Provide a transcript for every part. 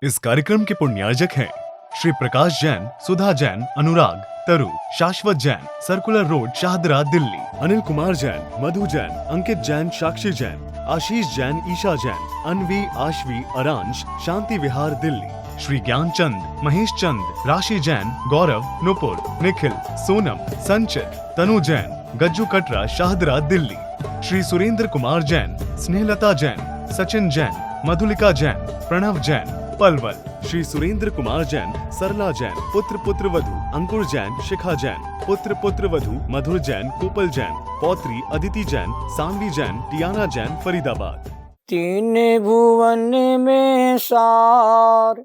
इस कार्यक्रम के पुण्यार्जक हैं श्री प्रकाश जैन, सुधा जैन, अनुराग, तरु, शाश्वत जैन, सर्कुलर रोड, शाहदरा, दिल्ली। अनिल कुमार जैन, मधु जैन, अंकित जैन, साक्षी जैन, आशीष जैन, ईशा जैन, अनवी, आशवी, अरांश, शांति विहार, दिल्ली। श्री ज्ञान चंद, महेश चंद, राशि जैन, गौरव, नुपुर, निखिल, सोनम, संचित, तनु जैन, गज्जू कटरा, शाहदरा, दिल्ली। श्री सुरेंद्र कुमार जैन, स्नेहलता जैन, सचिन जैन, मधुलिका जैन, प्रणव जैन, पलवल। श्री सुरेंद्र कुमार जैन, सरला जैन, पुत्र वधु, अंकुर जैन, शिखा जैन, पुत्र वधु, मधुर जैन, कोपल जैन, पौत्री अदिति जैन, सानवी जैन, टियाना जैन, फरीदाबाद। तीन भुवन में सार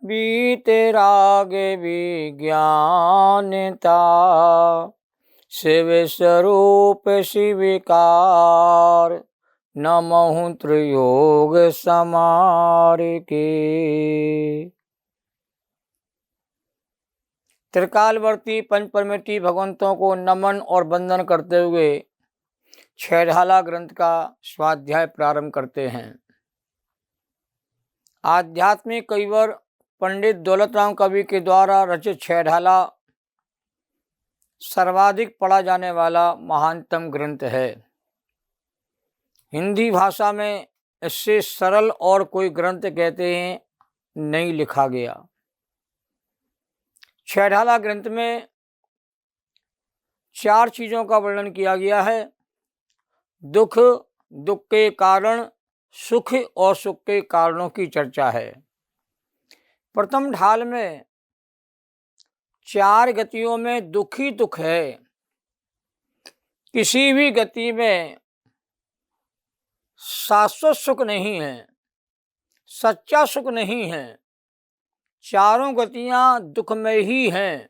बीते राग विज्ञानता, शिव स्वरूप शिविकार, नमः त्रियोग समार के। त्रिकालवर्ती पंचपरमेष्ठी भगवंतों को नमन और वंदन करते हुए छेढ़ाला ग्रंथ का स्वाध्याय प्रारंभ करते हैं। आध्यात्मिक कविवर पंडित दौलतराम कवि के द्वारा रचित छेढ़ाला सर्वाधिक पढ़ा जाने वाला महानतम ग्रंथ है। हिंदी भाषा में इससे सरल और कोई ग्रंथ कहते हैं नहीं लिखा गया। छेढ़ाला ग्रंथ में 4 चीज़ों का वर्णन किया गया है। दुख, दुख के कारण, सुख और सुख के कारणों की चर्चा है। प्रथम ढाल में 4 गतियों में दुख ही दुख है। किसी भी गति में शाश्वत सुख नहीं है, सच्चा सुख नहीं है। चारों गतियां दुख में ही हैं।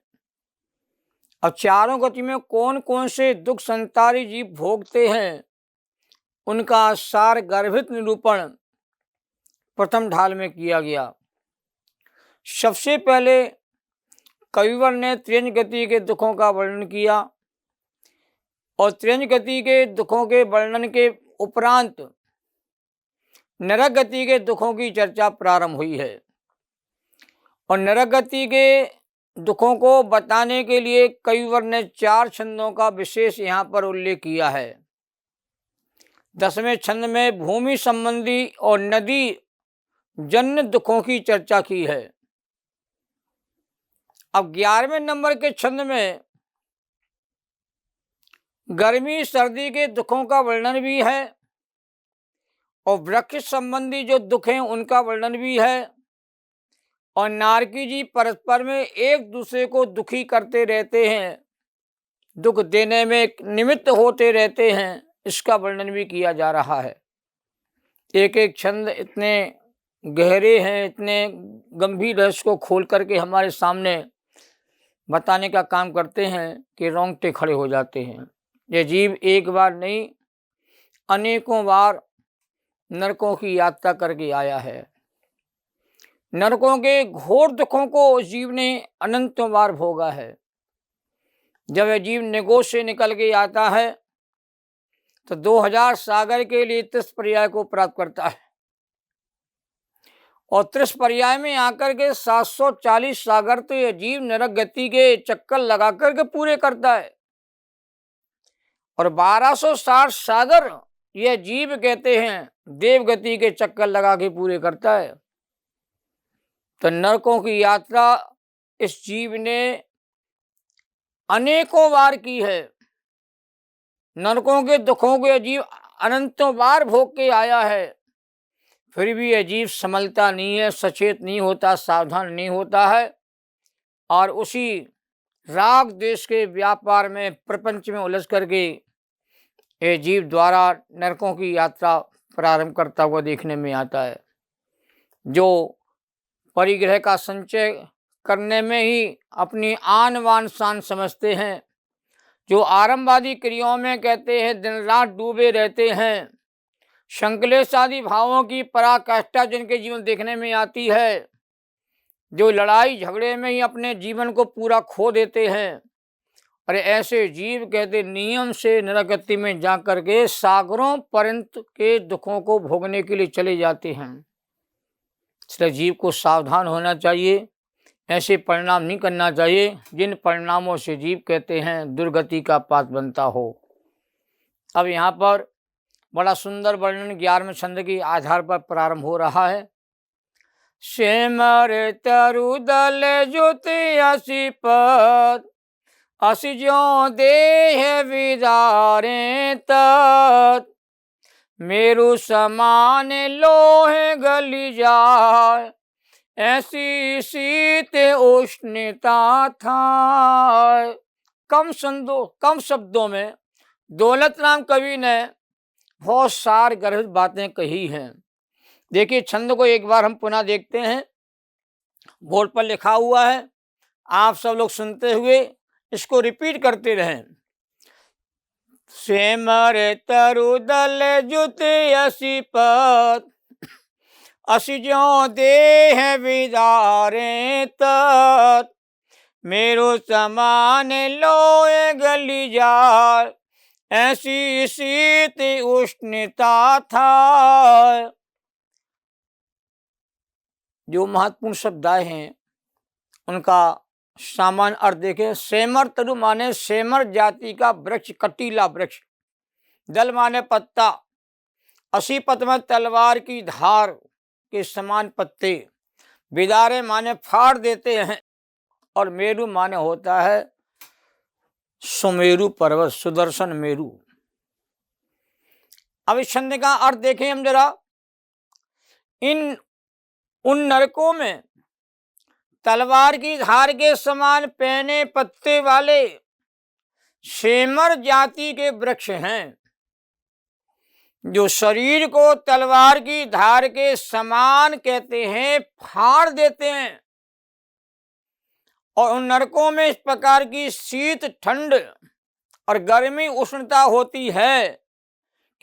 अब चारों गति में कौन कौन से दुख संसारी जीव भोगते हैं, उनका सार गर्भित निरूपण प्रथम ढाल में किया गया। सबसे पहले कविवर ने त्रियंज गति के दुखों का वर्णन किया और त्रियंज गति के दुखों के वर्णन के उपरांत नरक गति के दुखों की चर्चा प्रारंभ हुई है। और नरक गति के दुखों को बताने के लिए कविवर ने 4 छंदों का विशेष यहाँ पर उल्लेख किया है। 10वें छंद में भूमि संबंधी और नदी जन्य दुखों की चर्चा की है। अब 11वें नंबर के छंद में गर्मी सर्दी के दुखों का वर्णन भी है और वृक्ष संबंधी जो दुख हैं उनका वर्णन भी है। और नारकी जी परस्पर में एक दूसरे को दुखी करते रहते हैं, दुख देने में निमित्त होते रहते हैं, इसका वर्णन भी किया जा रहा है। एक एक छंद इतने गहरे हैं, इतने गंभीर रहस्य को खोल करके हमारे सामने बताने का काम करते हैं कि रोंगटे खड़े हो जाते हैं। ये जीव एक बार नहीं अनेकों बार नरकों की यात्रा करके आया है। नरकों के घोर दुखों को उस जीव ने अनंतों बार भोगा है। जब वह जीव निगोश से निकल के आता है तो 2000 सागर के लिए 30 पर्याय को प्राप्त करता है और 30 पर्याय में आकर के 740 सागर तो यह जीव नरक गति के चक्कर लगा करके पूरे करता है और 1260 सागर यह जीव कहते हैं देव गति के चक्कर लगा के पूरे करता है। तो नरकों की यात्रा इस जीव ने अनेकों बार की है। नरकों के दुखों को जीव अनंतों बार भोग के आया है, फिर भी यह जीव संभलता नहीं है, सचेत नहीं होता, सावधान नहीं होता है और उसी राग देश के व्यापार में प्रपंच में उलझ करके ये जीव द्वारा नरकों की यात्रा प्रारंभ करता हुआ देखने में आता है। जो परिग्रह का संचय करने में ही अपनी आन बान शान समझते हैं, जो आरंभवादी क्रियाओं में कहते हैं दिन रात डूबे रहते हैं, संकलेश आदि भावों की पराकाष्ठा जिनके जीवन देखने में आती है, जो लड़ाई झगड़े में ही अपने जीवन को पूरा खो देते हैं, अरे ऐसे जीव कहते नियम से नरगति में जा करके सागरों पर्यंत के दुखों को भोगने के लिए चले जाते हैं। इसलिए जीव को सावधान होना चाहिए, ऐसे परिणाम नहीं करना चाहिए जिन परिणामों से जीव कहते हैं दुर्गति का पात्र बनता हो। अब यहाँ पर बड़ा सुंदर वर्णन 11वें छंद के आधार पर प्रारंभ हो रहा है। सेमर तरुदल ज्योति असी पद, असी ज्यों देह विदारे तत्, मेरु समान लोहे गली जाय, ऐसी शीत उष्णता था। कम शब्दों में दौलत राम कवि ने बहुत सार गर्भित बातें कही हैं। देखिए छंद को एक बार हम पुनः देखते हैं। बोर्ड पर लिखा हुआ है, आप सब लोग सुनते हुए इसको रिपीट करते रहें। सेमर तरुदल जुति असी पद, असी ज्यों देह विदारे तत्, मेरु समान लोए गली जाय, ऐसी शीत उष्णता था। जो महत्वपूर्ण शब्द आए हैं उनका सामान्य अर्थ देखें। सेमर तरु माने सेमर जाति का वृक्ष, कटीला वृक्ष। दल माने पत्ता। असी पत में तलवार की धार के समान पत्ते। विदारे माने फाड़ देते हैं। और मेरु माने होता है सुमेरु पर्वत, सुदर्शन मेरु। अब इस छंद का अर्थ देखें हम जरा। उन नरकों में तलवार की धार के समान पैने पत्ते वाले सेमर जाति के वृक्ष हैं, जो शरीर को तलवार की धार के समान कहते हैं, फाड़ देते हैं। और उन नरकों में इस प्रकार की शीत ठंड और गर्मी उष्णता होती है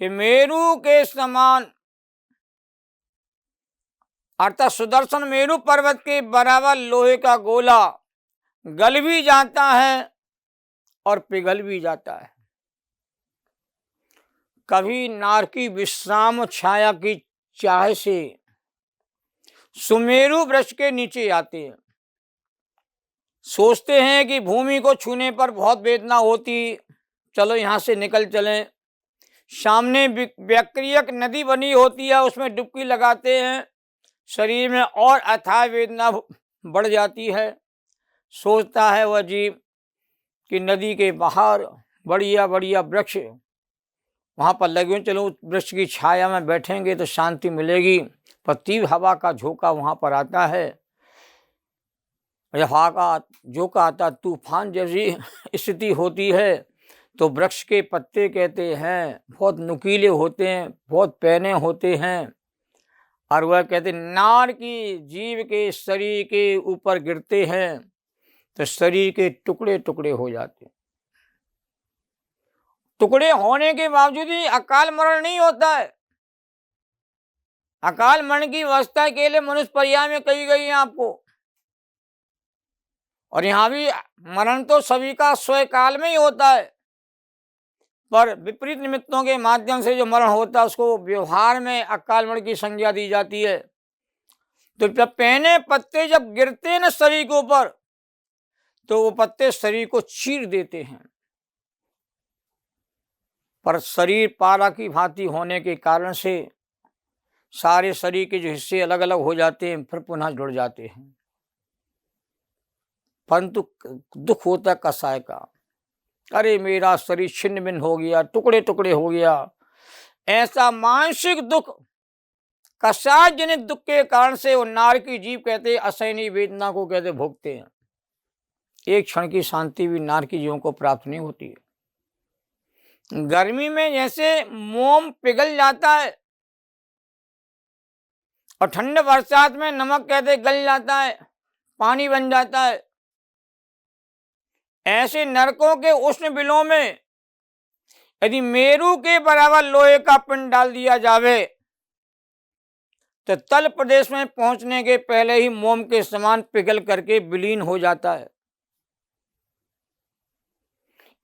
कि मेरु के समान अर्थात सुदर्शन मेरु पर्वत के बराबर लोहे का गोला गल भी जाता है और पिघल भी जाता है। कभी नारकी विश्राम छाया की चाह से सुमेरु वृक्ष के नीचे आते हैं। सोचते हैं कि भूमि को छूने पर बहुत वेदना होती, चलो यहाँ से निकल चलें। सामने व्याक्रियक नदी बनी होती है, उसमें डुबकी लगाते हैं, शरीर में और अथाह वेदना बढ़ जाती है। सोचता है वह जीव कि नदी के बाहर बढ़िया बढ़िया वृक्ष वहाँ पर लगे, चलो वृक्ष की छाया में बैठेंगे तो शांति मिलेगी। पर तीव्र हवा का झोंका वहाँ पर आता है। हवा का झोंका आता, तूफान जैसी स्थिति होती है, तो वृक्ष के पत्ते कहते हैं बहुत नुकीले होते हैं, बहुत पैने होते हैं। और वह कहते नार की जीव के शरीर के ऊपर गिरते हैं तो शरीर के टुकड़े टुकड़े हो जाते हैं। टुकड़े होने के बावजूद ही अकाल मरण नहीं होता है। अकाल मरण की व्यवस्था के लिए मनुष्य पर्याय में कही गई है आपको। और यहाँ भी मरण तो सभी का स्वयं काल में ही होता है, पर विपरीत निमित्तों के माध्यम से जो मरण होता है उसको व्यवहार में अकाल मरण की संज्ञा दी जाती है। तो जब पैने पत्ते जब गिरते हैं न शरीर के ऊपर, तो वो पत्ते शरीर को चीर देते हैं। पर शरीर पारा की भांति होने के कारण से सारे शरीर के जो हिस्से अलग अलग हो जाते हैं, फिर पुनः जुड़ जाते हैं। परंतु दुख होता कसाय का, अरे मेरा शरीर छिन्न भिन्न हो गया, टुकड़े टुकड़े हो गया। ऐसा मानसिक दुख, कसाय जनित दुख के कारण से वो नार की जीव कहते असहनीय वेदना को कहते भोगते हैं। एक क्षण की शांति भी नार की जीवों को प्राप्त नहीं होती है। गर्मी में जैसे मोम पिघल जाता है और ठंड बरसात में नमक कहते गल जाता है, पानी बन जाता है, ऐसे नरकों के उष्ण बिलों में यदि मेरु के बराबर लोहे का पिंड डाल दिया जावे तो तल प्रदेश में पहुंचने के पहले ही मोम के समान पिघल करके विलीन हो जाता है।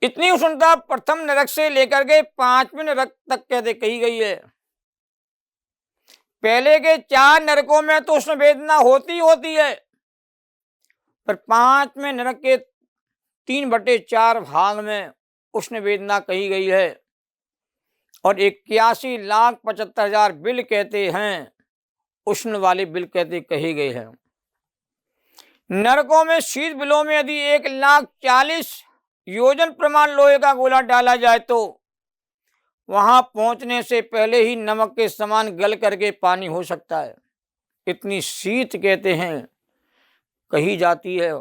इतनी उष्णता प्रथम नरक से लेकर के 5वें नरक तक कहते कही गई है। पहले के 4 नरकों में तो उष्ण वेदना होती है, पर 5वें नरक के 3/4 भाग में उष्ण वेदना कही गई है। और 81,75,000 बिल कहते हैं, उष्ण वाले बिल कहते कहे गए हैं। नरकों में शीत बिलों में यदि 1,40,000 योजन प्रमाण लोहे का गोला डाला जाए तो वहां पहुंचने से पहले ही नमक के समान गल करके पानी हो सकता है। इतनी शीत कहते हैं कही जाती है।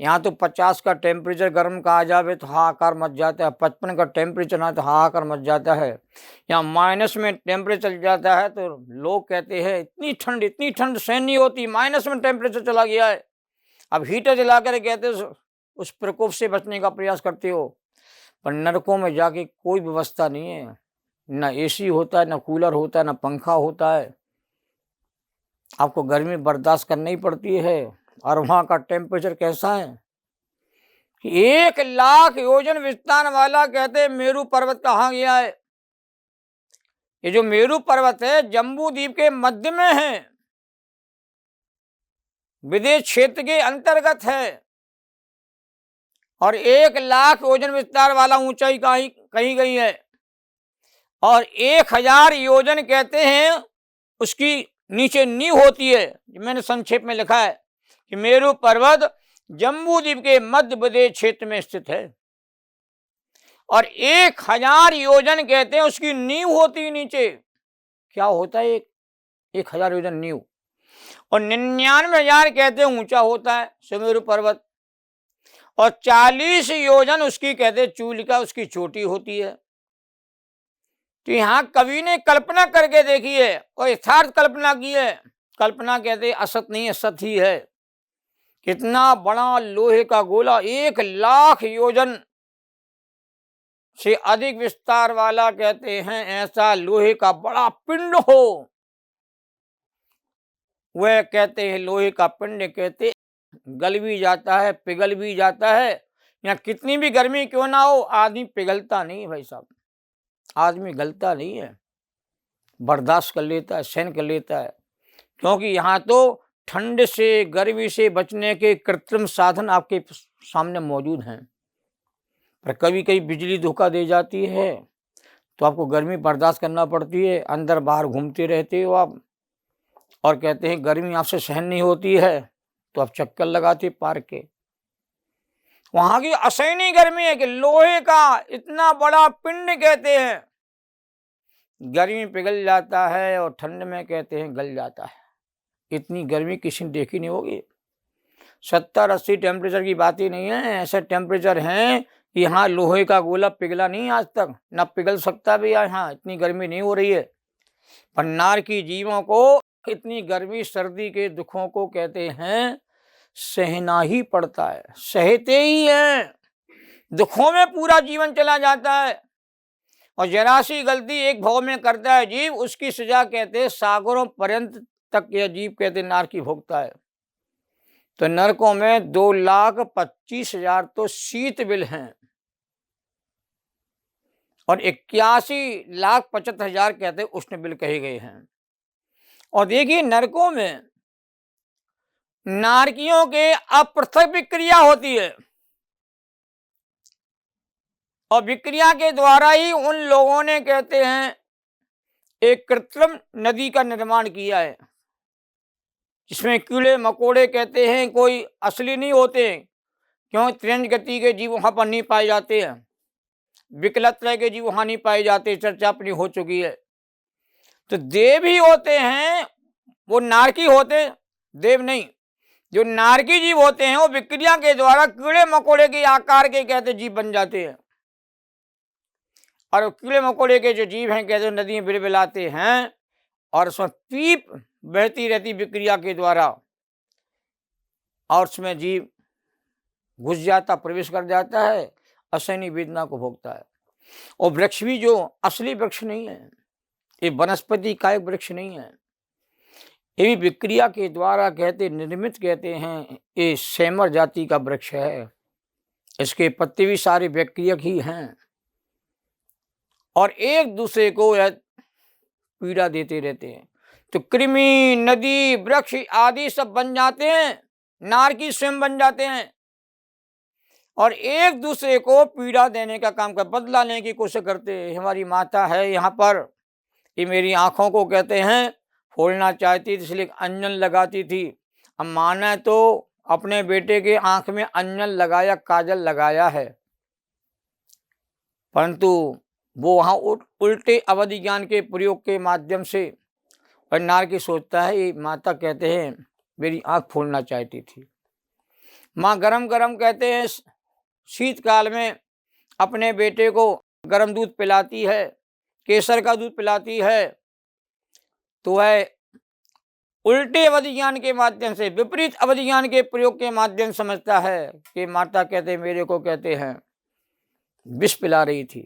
यहाँ तो 50 का टेम्परेचर गर्म कहा जावे तो हाहाकार मच जाता है, 55 का टेम्परेचर ना तो हाहाकार मच जाता है। यहाँ माइनस में टेम्परेचर चल जाता है तो लोग कहते हैं इतनी ठंड सहन नहीं होती, माइनस में टेम्परेचर चला गया है। अब हीटर जला कर कहते उस प्रकोप से बचने का प्रयास करते हो, पर नरकों में जाके कोई व्यवस्था नहीं है, ना एसी होता है, ना कूलर होता है, ना पंखा होता है। आपको गर्मी बर्दाश्त करनी पड़ती है। और वहाँ का टेम्परेचर कैसा है कि 1,00,000 योजन विस्तार वाला कहते मेरू पर्वत कहाँ गया है। ये जो मेरू पर्वत है जम्बू द्वीप के मध्य में है, विदेश क्षेत्र के अंतर्गत है, और 1,00,000 योजन विस्तार वाला ऊंचाई कही गई है। और 1,000 योजन कहते हैं उसकी नीचे नींव होती है। मैंने संक्षेप में लिखा है कि मेरू पर्वत जम्बू द्वीप के मध्य प्रदेश क्षेत्र में स्थित है, और 1,000 योजन कहते हैं उसकी नींव होती है नीचे। क्या होता है 1,000 योजन नींव? और 99,000 कहते हैं ऊंचा होता है सुमेरु पर्वत, और 40 योजन उसकी कहते हैं चूलिका, उसकी चोटी होती है। तो यहाँ कवि ने कल्पना करके देखी है और यथार्थ कल्पना की है। कल्पना कहते असत नहीं है, सत ही है। कितना बड़ा लोहे का गोला 1,00,000 योजन से अधिक विस्तार वाला कहते हैं ऐसा लोहे का बड़ा पिंड हो, वह कहते हैं लोहे का पिंड कहते गल भी जाता है, पिघल भी जाता है। या कितनी भी गर्मी क्यों ना हो, आदमी पिघलता नहीं है भाई साहब, आदमी गलता नहीं है, बर्दाश्त कर लेता है, सहन कर लेता है। क्योंकि यहाँ तो ठंड से गर्मी से बचने के कृत्रिम साधन आपके सामने मौजूद हैं। पर कभी कभी बिजली धोखा दे जाती है तो आपको गर्मी बर्दाश्त करना पड़ती है, अंदर बाहर घूमते रहते हो आप, और कहते हैं गर्मी आपसे सहन नहीं होती है तो आप चक्कर लगाते पार्क के। वहां की असहनीय गर्मी है कि लोहे का इतना बड़ा पिंड कहते हैं गर्मी पिघल जाता है और ठंड में कहते हैं गल जाता है। इतनी गर्मी किसी ने देखी नहीं होगी। 70-80 टेम्परेचर की बात ही नहीं है, ऐसे टेम्परेचर हैं कि यहाँ लोहे का गोला पिघला नहीं आज तक, न पिघल सकता भी। यहाँ इतनी गर्मी नहीं हो रही है। पर नारकी जीवों को इतनी गर्मी सर्दी के दुखों को कहते हैं सहना ही पड़ता है, सहते ही हैं। दुखों में पूरा जीवन चला जाता है, और जरा सी गलती एक भाव में करता है जीव, उसकी सजा कहते हैं सागरों पर्यंत तक यह जीव कहते नारकी भोगता है। तो नरकों में 2,25,000 तो शीत बिल हैं, और 81,75,000 कहते उष्ण बिल कहे गए हैं। और देखिए नरकों में नारकियों के अपृथक विक्रिया होती है, और विक्रिया के द्वारा ही उन लोगों ने कहते हैं एक कृत्रिम नदी का निर्माण किया है, जिसमें कीड़े मकोड़े कहते हैं कोई असली नहीं होते, क्यों तेज गति के जीव वहां पर नहीं पाए जाते हैं, विकलत तरह के जीव वहां नहीं पाए जाते, चर्चा अपनी हो चुकी है। तो देव ही होते हैं, वो नारकी होते, देव नहीं। जो नारकी जीव होते हैं वो विक्रिया के द्वारा कीड़े मकोड़े के आकार के कहते जीव बन जाते हैं, और कीड़े मकोड़े के जो जीव हैं कहते नदी में बिलबिलाते हैं, और उसमें पीप बहती रहती विक्रिया के द्वारा, और उसमें जीव घुस जाता, प्रवेश कर जाता है, असहनीय वेदना को भोगता है। और वृक्ष भी जो असली वृक्ष नहीं है, ये वनस्पति का एक वृक्ष नहीं है, ये भी विक्रिया के द्वारा कहते निर्मित कहते हैं, ये सेमर जाति का वृक्ष है। इसके पत्ते भी सारे विक्रियक ही हैं, और एक दूसरे को यह पीड़ा देते रहते हैं। तो कृमि, नदी, वृक्ष आदि सब बन जाते हैं, नारकी स्वयं बन जाते हैं और एक दूसरे को पीड़ा देने का काम कर, बदला लेने की कोशिश करते हैं। हमारी माता है यहाँ पर, ये मेरी आंखों को कहते हैं फोड़ना चाहती थी, इसलिए अंजन लगाती थी। अब माना तो अपने बेटे के आंख में अंजन लगाया, काजल लगाया है, परंतु वो वहाँ उल्टे अवधि ज्ञान के प्रयोग के माध्यम से और नारकी सोचता है, ये माता कहते हैं मेरी आंख फोड़ना चाहती थी। माँ गरम गरम कहते हैं शीतकाल में अपने बेटे को गरम दूध पिलाती है, केसर का दूध पिलाती है, तो वह उल्टे अवधि ज्ञान के माध्यम से, विपरीत अवधि ज्ञान के प्रयोग के माध्यम समझता है कि माता कहते मेरे को कहते हैं विष पिला रही थी,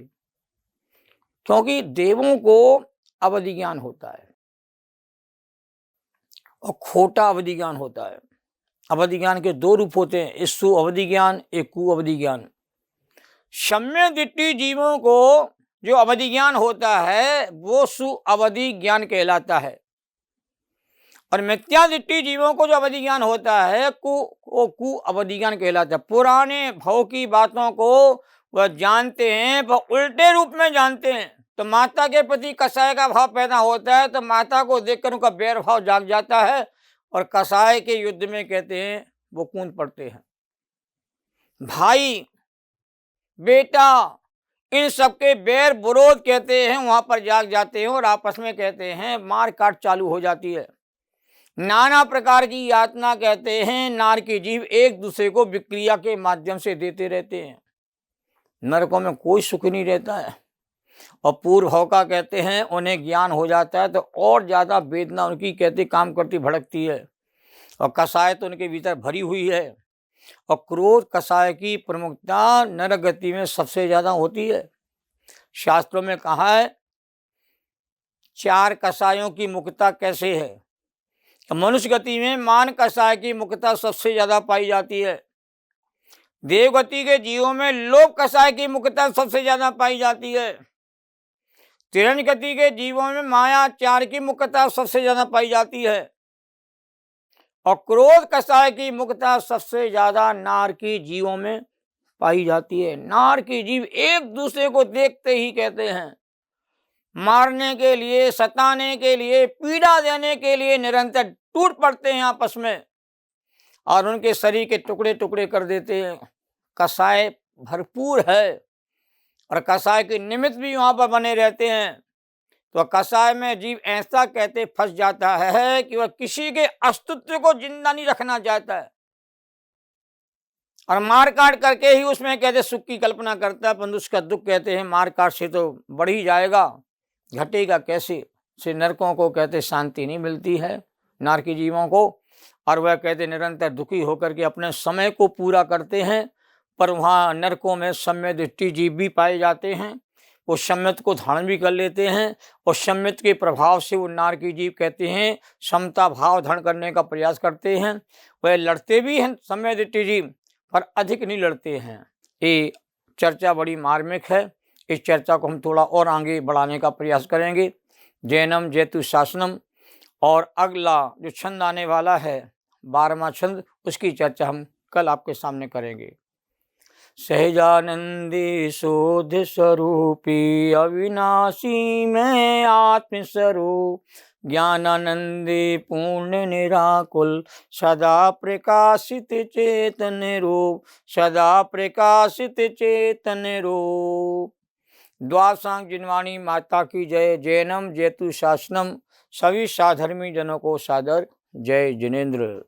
क्योंकि देवों को अवधि ज्ञान होता है और खोटा अवधि ज्ञान होता है। अवधि ज्ञान के दो रूप होते हैं, एक सु अवधि ज्ञान, एक कु अवधि ज्ञान। सम्यक दृष्टि जीवों को जो अवधि ज्ञान होता है वो सु अवधि ज्ञान कहलाता है और मिथ्या दृष्टि जीवों को जो अवधि ज्ञान होता है वो कु अवधि ज्ञान कहलाता है। पुराने भाव की बातों को वह जानते हैं, वह उल्टे रूप में जानते हैं। तो माता के प्रति कसाय का भाव पैदा होता है, तो माता को देखकर उनका बैर भाव जाग जाता है और कसाय के युद्ध में कहते हैं वो कूद पड़ते हैं। भाई बेटा इन सबके बैर विरोध कहते हैं वहां पर जाग जाते हैं और आपस में कहते हैं मार काट चालू हो जाती है। नाना प्रकार की यातना कहते हैं नार के जीव एक दूसरे को विक्रिया के माध्यम से देते रहते हैं। नरकों में कोई सुख नहीं रहता है और पूर्व भाव का कहते हैं उन्हें ज्ञान हो जाता है तो और ज्यादा वेदना उनकी कहते काम करती भड़कती है और कसाय तो उनके भीतर भरी हुई है और क्रोध कसाय की प्रमुखता नरगति में सबसे ज्यादा होती है। शास्त्रों में कहा है 4 कसायों की मुक्तता कैसे है। तो मनुष्य गति में मान कसाय की मुक्तता सबसे ज्यादा पाई जाती है। देवगति के जीवों में लोभ कसाय की मुक्तता सबसे ज्यादा पाई जाती है। तिरंज गति के जीवों में माया चार की मुक्तता सबसे ज्यादा पाई जाती है और क्रोध कसाय की मुक्तता सबसे ज्यादा नार की जीवों में पाई जाती है। नार की जीव एक दूसरे को देखते ही कहते हैं मारने के लिए, सताने के लिए, पीड़ा देने के लिए निरंतर टूट पड़ते हैं आपस में और उनके शरीर के टुकड़े टुकड़े कर देते हैं। कसाय भरपूर है और कसाय के निमित्त भी वहां पर बने रहते हैं। तो कसाय में जीव ऐसा कहते फंस जाता है कि वह किसी के अस्तित्व को जिंदा नहीं रखना चाहता है और मार काट करके ही उसमें कहते सुख की कल्पना करता है, परंतु उसका दुख कहते हैं मार काट से तो बढ़ ही जाएगा, घटेगा कैसे। से नरकों को कहते शांति नहीं मिलती है नार की जीवों को और वह कहते निरंतर दुखी होकर के अपने समय को पूरा करते हैं। पर वहाँ नरकों में सम्यक दृष्टि जीव भी पाए जाते हैं, वो सम्यक को धारण भी कर लेते हैं और सम्यक के प्रभाव से वो नार की जीव कहते हैं समता भाव धारण करने का प्रयास करते हैं। वह लड़ते भी हैं सम्यक दृष्टि जीव पर अधिक नहीं लड़ते हैं। ये चर्चा बड़ी मार्मिक है, इस चर्चा को हम थोड़ा और आगे बढ़ाने का प्रयास करेंगे। जैनम जैतु शासनम और अगला जो छंद आने वाला है 12वां छंद, उसकी चर्चा हम कल आपके सामने करेंगे। सहजानंदी शोध स्वरूपी अविनाशी में आत्मस्वरूप ज्ञानानंदी पूर्ण निराकुल सदा प्रकाशित चेतन रूप, सदा प्रकाशित चेतन रूप। द्वादशांग जिनवाणी माता की जय। जैनम जैतु शासनम। सभी साधर्मी जनों को सादर जय जिनेन्द्र।